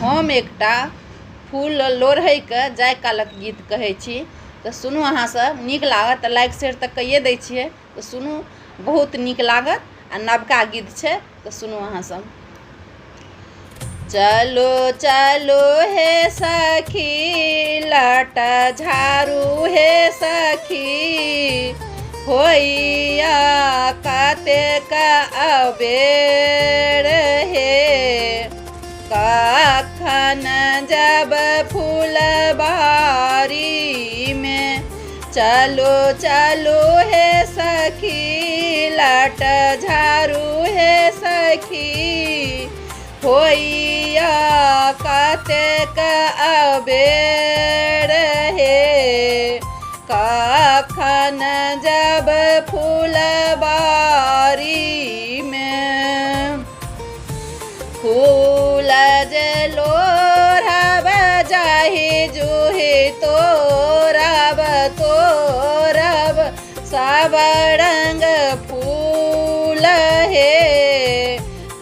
हम एकटा फूल लोढ़ै के जाय कालक गीत कहै छी। तऽ सुनू, अहाँ सब नीक लागत तऽ लाइक शेयर तऽ कइए दै छियै। तऽ सुनू, बहुत नीक लागत आ नवका गीत छै। तऽ सुनू अहाँ सब। चलो चलो हे सखी लट झाड़ू हे सखी, होइया कतेक अबेर हे। कखन जब फुलबारी में, चलो चलो हे सखी लट झाड़ू हे सखी, होइया कतेक अबेर हे। कखन जब फुलबारी में, फूल जे लोढ़ब जाहि जूही तोड़ब तोड़ब सब रंग फूल हे।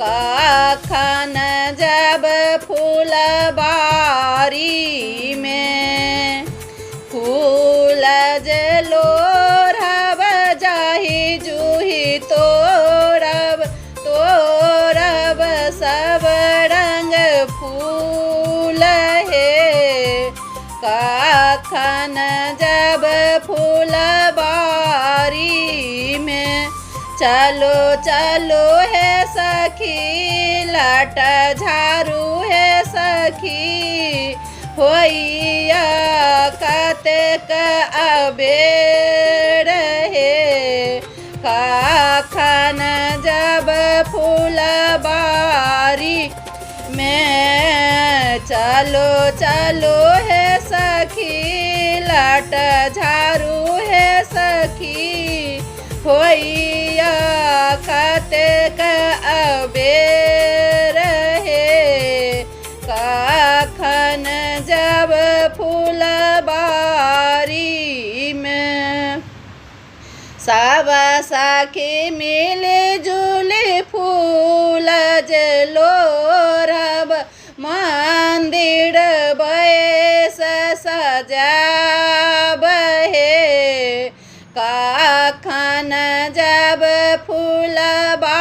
कखन जब फुलबारी में, फूल जे लोढ़ब जाहि जूही तोड़ब तोड़ब सब रंग फूल हे। कखन जब फुलबारी में, चलो चलो हे सखी लट झाड़ू हे सखी, होइया कतेक अबेर हे। कखन जब फुलबारी में, चलो चलो हे सखी लट झाड़ू हे सखी, होइया कतेक अबेर हे। कखन जब फुलबारी में, सब सखी मिली जुली फूल जे लोढ़ब, मंदिर बैस सजाब हे। कखन जब फुलबारी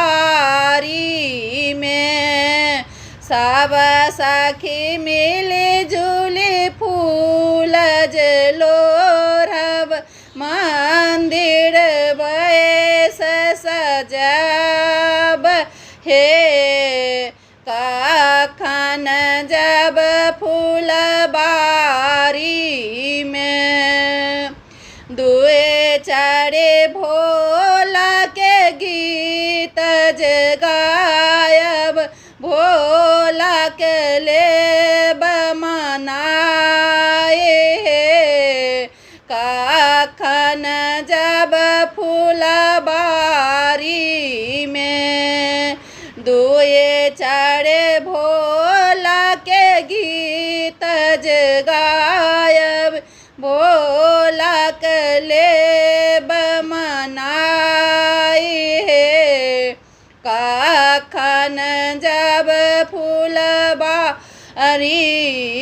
में, सब सखी मिली जुली फूल जे लोढ़ब, मंदिर बैस सजाब हे। कखन जब फुलबारी में, दुए चारे भोला के गीत जे गायब, भोला के लेब मनाए हे। कखन जब फुलबारी में, दुए चारे भोला के गीत जे गायब, भोला के लेब मनाई हे। कखन जब फुलबारी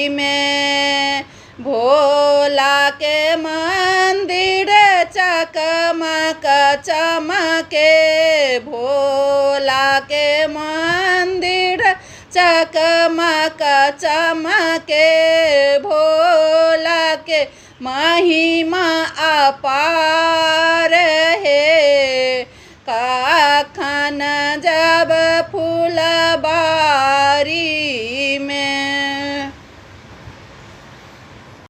में, भोला के मंदिर चकमक चमके, भोला के मंदिर चकमक चमके, भोला के महिमा अपार